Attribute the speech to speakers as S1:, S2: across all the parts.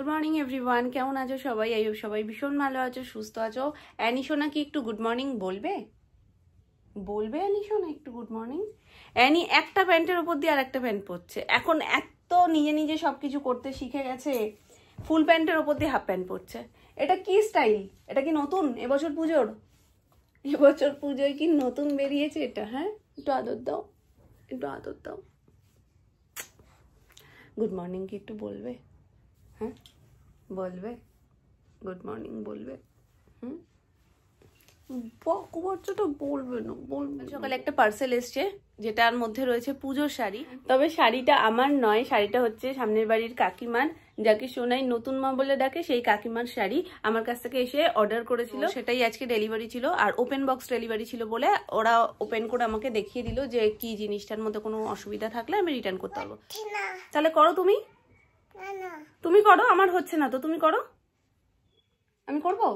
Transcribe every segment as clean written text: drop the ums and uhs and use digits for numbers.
S1: Good morning everyone, কেমন আছো সবাই? আইও সবাই ভীষণ ভালো আছো, সুস্থ আছো। অ্যানি সোনা কি একটু গুড মর্নিং বলবে? বলবে অ্যানি সোনা একটু গুড মর্নিং? অ্যানি একটা প্যান্টের উপর দিয়ে আর একটা প্যান্ট পরছে। এখন এত নিজে নিজে সবকিছু করতে শিখে গেছে, ফুল প্যান্টের উপর দিয়ে হাফ প্যান্ট পরছে। এটা কি স্টাইল? এটা কি নতুন এবছর পুজোর? এবছর পুজোয় কি নতুন বেরিয়েছে এটা? হ্যাঁ, একটু আদর দাও, একটু আদর দাও। গুড মর্নিং কি একটু বলবে? হ্যাঁ বলবে, গুড মর্নিং বলবে? বাচ্চাটা বলবে না, বলবে। সকালে একটা পার্সেল এসছে যেটার মধ্যে রয়েছে পুজোর শাড়ি। তবে শাড়িটা আমার নয়, শাড়িটা হচ্ছে সামনের বাড়ির কাকিমার, যাকে সোনাই নতুন মা বলে ডাকে, সেই কাকিমার শাড়ি আমার কাছ থেকে এসে অর্ডার করেছিল। সেটাই আজকে ডেলিভারি ছিল, আর ওপেন বক্স ডেলিভারি ছিল বলে ওরা ওপেন করে আমাকে দেখিয়ে দিল যে কি জিনিসটার মধ্যে কোনো অসুবিধা থাকলে আমি রিটার্ন করতে পারবো। তাহলে করো তুমি, তুমি করো, আমার হচ্ছে না তো, তুমি করো। আমি করবো?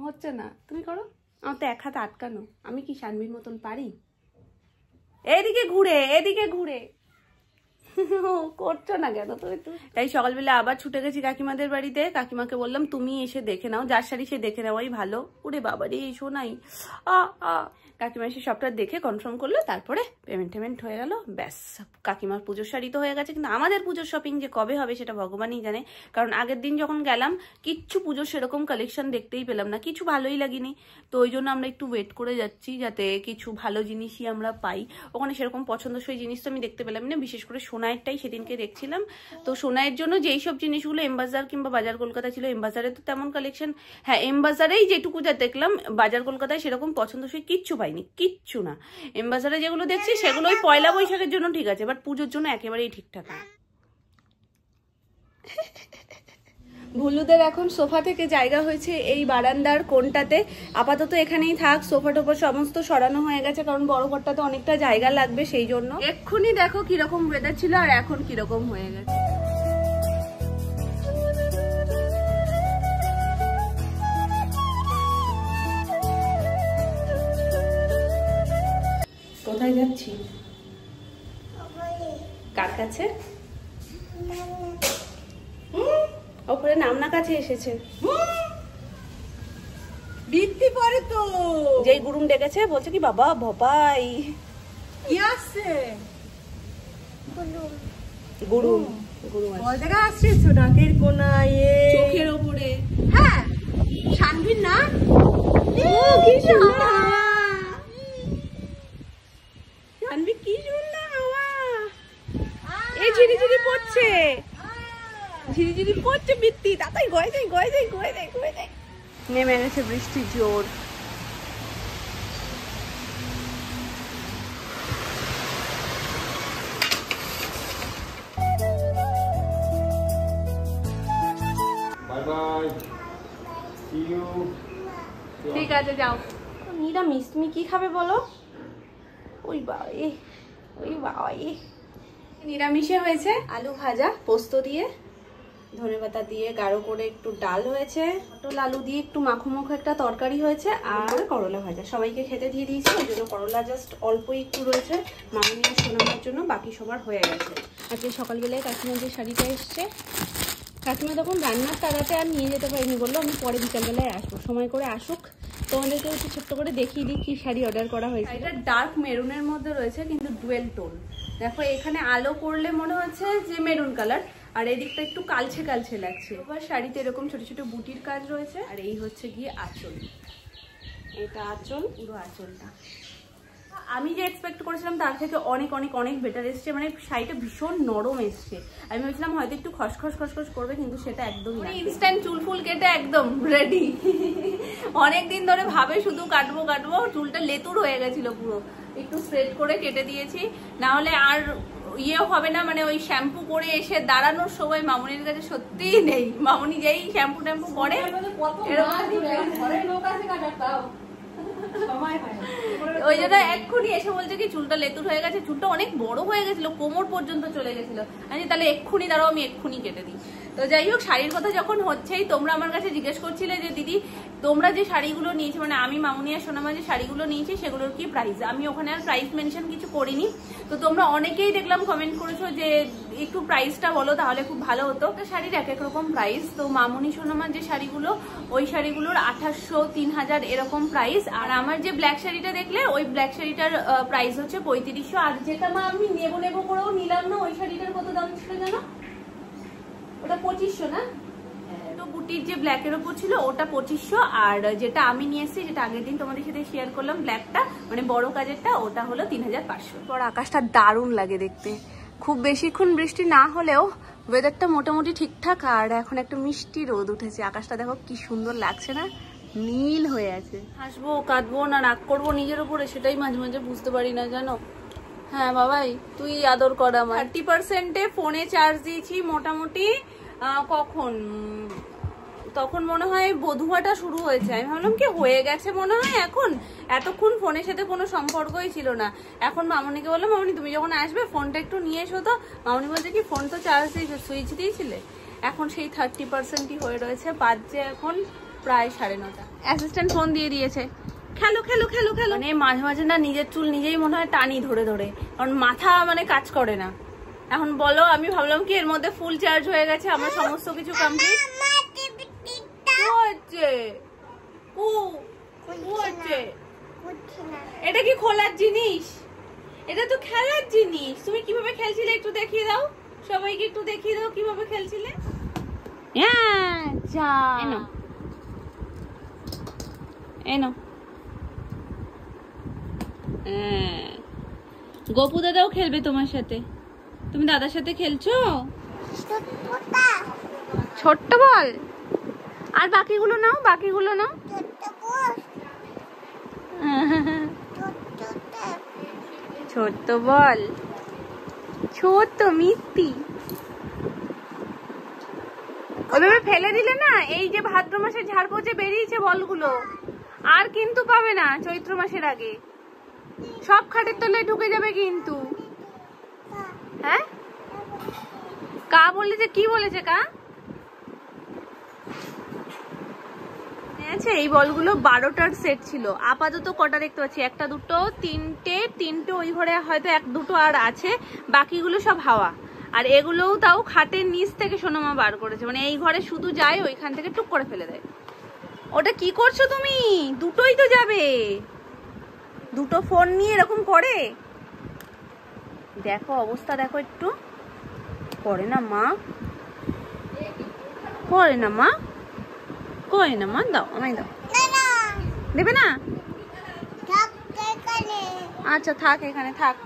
S1: হচ্ছে না, তুমি করো। আমার তো এক হাতে আটকানো, আমি কি শানভির মতন পারি? এদিকে ঘুরে, এদিকে ঘুরে করছো না কেন তুমি? তাই সকালবেলা আবার ছুটে গেছি কাকিমাদের বাড়িতে। কাকিমাকে বললাম তুমি এসে দেখে নাও, যার শাড়ি সে দেখে নেওয়াই ভালো। ওরে বাবা রে, এসো নাই। কাকিমা এসে সবটা দেখে কনফার্ম করলো, তারপরে পেমেন্ট হয়ে গেল, ব্যাস। কাকিমার পুজোর শাড়ি তো হয়ে গেছে, কিন্তু আমাদের পুজোর শপিং যে কবে হবে সেটা ভগবানই জানে। কারণ আগের দিন যখন গেলাম কিচ্ছু পুজোর সেরকম কালেকশন দেখতেই পেলাম না, কিছু ভালোই লাগেনি। তো ওই জন্য আমরা একটু ওয়েট করে যাচ্ছি যাতে কিছু ভালো জিনিসই আমরা পাই। ওখানে সেরকম পছন্দসই জিনিস তো আমি দেখতে পেলাম না, বিশেষ করে সোনাইয়েরটাই সেদিনকে দেখছিলাম। তো সোনাইয়ের জন্য যেই সব জিনিসগুলো এমবাজার কিংবা বাজার কলকাতা ছিল, এমবাজারে তো তেমন কালেকশন, হ্যাঁ এমবাজারেই যেটুকু যা দেখলাম, বাজার কলকাতায় সেরকম পছন্দসই কিচ্ছু পাইনি, কিচ্ছু না। এমবাজারে যেগুলো দেখছি সেগুলো ওই পয়লা বৈশাখের জন্য ঠিক আছে, বাট পুজোর জন্য একেবারেই ঠিকঠাক না। ভুলুদের এখন সোফা থেকে জায়গা হয়েছে এই বারান্দার কোণটাতে। আপাতত এখানেই থাক, সোফা টোফা সমস্ত সরানো হয়ে গেছে, কারণ বড় ঘরটাতে অনেকটা জায়গা লাগবে সেই জন্য। এক্ষুনি দেখো কিরকম ওয়েদার ছিল আর এখন কিরকম হয়ে গেছে। কোথায় যাচ্ছি? কার কাছে? ওপরে নামনা কাছে এসেছে।
S2: বৃত্তি পরে তো
S1: যেই গুরুম ডেকেছে বলছে কি বাবা ভবাই
S2: কি আসছে?
S1: গুরুম, গুরুম
S2: কোন জায়গা আসছে? নাকের কোনায়,
S1: চোখের ওপরে।
S2: হ্যাঁ শানভির না?
S1: ও কি সুন্দর, শানভি কি সুন্দর হাওয়া। এই ঝিরিঝিরি পড়ছে, ঝিরিঝিরি পড়ছে বৃত্তি। তাতাই গয়ে যাই, গয়ে যাই, গয়ে যাই, গয়ে যাই। নেমে গেছে বৃষ্টি জোর। ঠিক আছে যাও। নিরামিষ, তুমি কি খাবে বলো? ওই বাবা, ওই বাবা। নিরামিষে হয়েছে আলু ভাজা পোস্ত দিয়ে, ধনেপাতা দিয়ে গাঢ় করে একটু ডাল হয়েছে, পটল আলু দিয়ে একটু মাখো মাখো একটা তরকারি হয়েছে, আর করলা ভাজা। সবাইকে খেতে দিয়ে দিয়েছি, ওই জন্য করলা জাস্ট অল্পই একটু রয়েছে মামনি আর সোনামার জন্য, বাকি সবার হয়ে গেছে। আজকে সকালবেলায় কাকিমা যে শাড়িটা এসছে, কাকিমা তখন রান্নার তাড়াতে আর নিয়ে যেতে পারিনি, বললো আমি পরে বিকালবেলায় আসবো, সময় করে আসুক। তোমাদেরকে একটু ছোট্ট করে দেখিয়ে দিই কি শাড়ি অর্ডার করা হয়েছে। এটা ডার্ক মেরুনের মধ্যে রয়েছে, কিন্তু ডুয়েল টোন। দেখো এখানে আলো করলে মনে হচ্ছে যে মেরুন কালার, আর এদিকটা একটু কালচে কালচে লাগছে। এবার শাড়িতে এরকম ছোট ছোট বুটির কাজ রয়েছে, আর এই হচ্ছে গিয়ে আঁচল। এটা আঁচল, পুরো আঁচলটা আমি যে এক্সপেক্ট করেছিলাম তার থেকে অনেক অনেক অনেক বেটার এসছে। মানে শাড়িটা ভীষণ নরম এসছে। আমি ভেবেছিলাম হয়তো একটু খসখস খসখস করবে, কিন্তু সেটা একদমই না। ইনস্ট্যান্ট চুল ফুল কেটে একদম রেডি। অনেকদিন ধরে ভাবে শুধু কাটবো কাটবো, চুলটা লেতুর হয়ে গেছিল পুরো, একটু স্ট্রেট করে কেটে দিয়েছি, না হলে আর ইয়ে হবে না। মানে ওই শ্যাম্পু করে এসে দাঁড়ানোর সময় মামনির কাছে সত্যিই নেই। মামনি যেই শ্যাম্পু ট্যাম্পু করে ওই জন্য এক্ষুনি এসে বলছে কি চুলটা লেতুর হয়ে গেছে, চুলটা অনেক বড় হয়ে গেছিল, কোমর পর্যন্ত চলে গেছিল। আমি তাহলে এক্ষুনি দাঁড়াও, আমি এক্ষুনি কেটে দিই। তো যাই হোক, শাড়ির কথা যখন হচ্ছেই, তোমরা আমার কাছে জিজ্ঞেস করছিলে যে দিদি তোমরা যে শাড়িগুলো নিয়েছো, মানে আমি মামুনি আর সোনামা যে শাড়িগুলো নিয়েছি সেগুলোর কি প্রাইস। আমি ওখানে আর প্রাইস মেনশন কিছু করিনি। তো তোমরা অনেকেই দেখলাম কমেন্ট করেছো যে একটু প্রাইসটা বলো, তাহলে খুব ভালো হতো। শাড়ির এক এক রকম প্রাইস। তো মামুনি সোনামার যে শাড়িগুলো, ওই শাড়িগুলোর 2800, 3000 এরকম প্রাইস। আর আমার যে ব্ল্যাক শাড়িটা দেখলে, ওই ব্ল্যাক শাড়িটার প্রাইস হচ্ছে 3500। আর যেটা মা আমি নেবো করেও নিলাম না, ওই শাড়িটার কত দাম ছিল জানো? ওটা 2500 না? তো বুটির যে ব্ল্যাকের ওপর ছিল ওটা 2500। আর যেটা আমি নিয়ে এসেছি, যেটা আগের দিন তোমাদের সাথে শেয়ার করলাম ব্ল্যাকটা, মানে বড় কাজেরটা, ওটা হলো 3500। পর আকাশটা দারুণ লাগে দেখতে, খুব বেশিক্ষণ বৃষ্টি না হলেও ওয়েদারটা মোটামুটি ঠিকঠাক। আর এখন একটা মিষ্টি রোদ উঠেছে, আকাশটা দেখো কি সুন্দর লাগছে না, নীল হয়ে আছে। হাসবো, কাঁদবো না রাগ করবো নিজের উপরে, সেটাই মাঝে মাঝে বুঝতে পারি না জানো। হ্যাঁ বাবাই, তুই আদর কর আমার। 30%-এ ফোনে চার্জ দিয়েছি মোটামুটি। কখন তখন মনে হয় বধুয়াটা শুরু হয়েছে। আমি ভাবলাম কি হয়ে গেছে মনে হয় এখন, এতক্ষণ ফোনের সাথে কোনো সম্পর্কই ছিল না। এখন মামনিকে বললাম, মামনি তুমি যখন আসবে ফোনটা একটু নিয়ে এসো। তো মামনি বলছে কি ফোন তো চার্জ দিয়েছে, সুইচ দিয়েছিলে। এখন সেই 30%ই হয়ে রয়েছে, বাজছে এখন প্রায় 9:30। অ্যাসিস্ট্যান্ট ফোন দিয়ে দিয়েছে, খেলো খেলো খেলো খেলো। মানে মাঝে মাঝে না নিজের চুল নিজেই মনে হয় টানি ধরে ধরে, কারণ মাথা মানে কাজ করে না। এখন বলো, আমি ভাবলাম কি এর মধ্যে ফুল চার্জ হয়ে গেছে, আমার সমস্ত কিছু কমপ্লিট হচ্ছে। এটা কি খোলার জিনিস? এটা তো খেলার জিনিস। তুমি কিভাবে খেলছিলে একটু দেখিয়ে দাও, সবাইকে একটু দেখিয়ে দাও কিভাবে খেলছিলে। এনো গপু দাদাও খেলবে তোমার সাথে, তুমি দাদার সাথে খেলছো। ছোট্ট বল, আর বাকিগুলো নাও, বাকিগুলো নাও। ছোট্ট বল, ছোট্ট মিষ্টি। ওইভাবে ফেলে দিলে না, এই যে ভাদ্র মাসে ঝাড় পচে বেরিয়েছে বলগুলো, আর কিন্তু পাবে না চৈত্র মাসের আগে, সব খাটের তলায় ঢুকে যাবে কিন্তু। হ্যাঁ কা বলেছে, কি বলেছে কা? আচ্ছা, এই বলগুলো 12টার সেট ছিল, আপাতত কটা দেখতে পাচ্ছি, একটা দুটো তিনটে ওই ঘরে হয়তো এক দুটো আর আছে, বাকিগুলো সব হাওয়া। আর এগুলোও তাও খাটের নিচ থেকে সোনামা বার করেছে, মানে এই ঘরে শুধু যায়, ওইখান থেকে টুক করে ফেলে দেয়। ওটা কি করছো তুমি? দুটোই তো যাবে, দুটো ফোন নিয়ে এরকম করে। দেখো অবস্থা, দেখো একটু। করে না মা, করে না মা, করে না মা। দাও আমায় দাও। দেবে না? আচ্ছা থাক, এখানে থাক,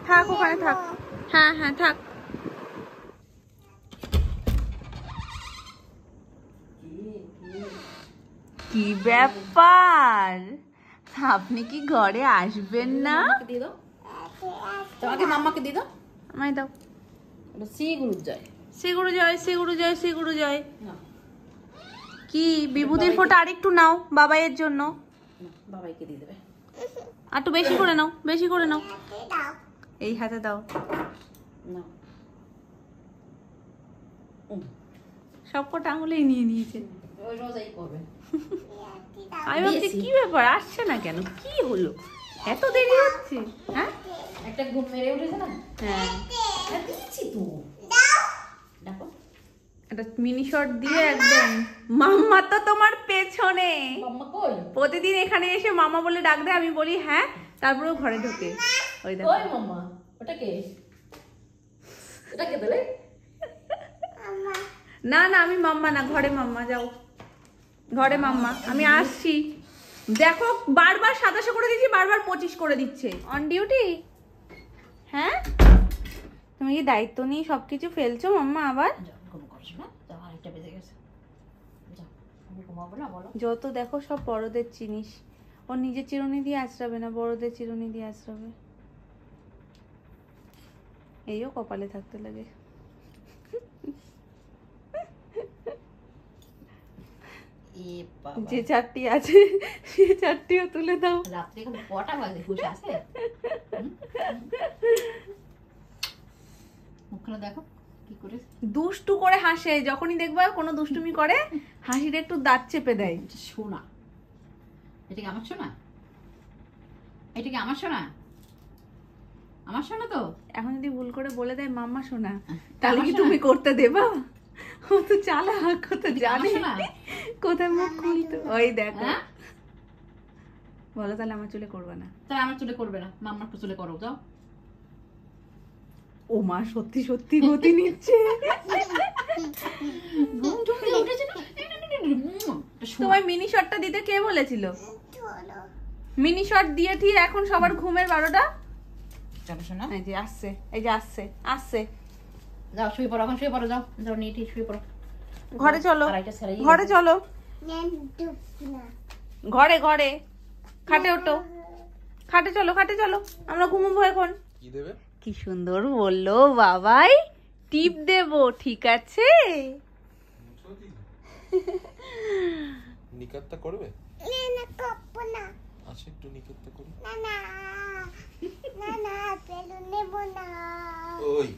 S1: থাক ওখানে থাক। হ্যাঁ হ্যাঁ থাক। কি ব্যাপার, আপনি কি ঘরে আসবেন না?
S2: তোমাকে মাম্মাকে দিয়ে দাও,
S1: আমায় দাও।
S2: শ্রী গুরু জয়,
S1: শ্রী গুরু জয়, শ্রী গুরু জয়, শ্রী গুরু জয়। কি বিভূতির ফোঁটা আরেকটু নাও বাবাইয়ের জন্য,
S2: বাবাইকে দিয়ে দেবে।
S1: আর একটু বেশি করে নাও, বেশি করে নাও। এই হাতে দাও, সবকটা আঙুলেই নিয়ে নিয়েছে। আমি ভাবছি কি ব্যাপার, আসছে না কেন, কি হলো, এত দেরি হচ্ছে? হ্যাঁ
S2: একটা ঘুম মেরে উঠেছে না।
S1: হ্যাঁ
S2: দিচ্ছি তো, দেখো
S1: একটা মিনি শট দিয়ে একদম। মাম্মা তো তোমার পেছনে,
S2: মাম্মা কই?
S1: প্রতিদিন এখানে এসে মামা বলে ডাক দেয়, আমি বলি হ্যাঁ, তারপরেও ঘরে ঢোকে। ওই দেখো,
S2: ওই মাম্মা, ওটা কে? ওটা কে বলে?
S1: না না আমি মাম্মা না, ঘরে মাম্মা। যাও ঘরে মাম্মা, আমি আসছি। দেখো বারবার 27 করে দিচ্ছি, বারবার 25 করে দিচ্ছে। On duty? হ্যাঁ তুমি কি দায়িত্ব নিয়ে সবকিছু ফেলছো মাম্মা আবার? যত দেখো সব বড়দের জিনিস, ও নিজের চিরুনি দিয়ে আঁচড়াবে না, বড়দের চিরুনি দিয়ে আঁচড়াবে। এইও কপালে থাকতে লাগে। যে চারটি আছে সে চারটিও তুলে দাও।
S2: রাত্রে এখন কটা বাজে? হুশ আছে? মুখখানা দেখো কি করে
S1: দুষ্টু করে হাসে, যখনই দেখবা কোনো দুষ্টুমি করে হাসিটা একটু দাঁত চেপে দেয়।
S2: সোনা। এটা কি আমার সোনা? এটা কি আমার সোনা? আমার সোনা তো।
S1: এখন যদি ভুল করে বলে দেয় মাম্মা সোনা, তাহলে কি তুমি করতে দেবা? ও তো চালাক, ও তো জানে কোথায় মুখ খুলতে। ওই দেখো, বলো তাহলে আমার চুলে করবে না?
S2: তাই আমার চুলে করবে না, মাম্মার চুলে করো যাও।
S1: ও মা সত্যি সত্যি গতি নিচ্ছে। তোমার মিনি শটটা দিতে কে বলেছিল? মিনি শট দিয়ে ঠিক এখন সবার ঘুমের 12টা।
S2: চলো শোনা,
S1: এই যে আসছে, এই যে আসছে আসছে।
S2: যাও শুয়ে পড়ো, এখন শুয়ে পড়ো, যাও যাও নিয়ে ঠিক শুয়ে পড়ো।
S1: ঘরে চলো, ঘরে চলো, ঘরে ঘরে খাটে ওঠো, খাটে চলো, খাটে চলো, আমরা ঘুমোবো এখন।
S3: কি দেবে?
S1: কি সুন্দর বললো বাবাই, টিপ দেব, ঠিক আছে?
S3: নিকাতটা করবে? আচ্ছা একটু নিকাতটা করি। ওই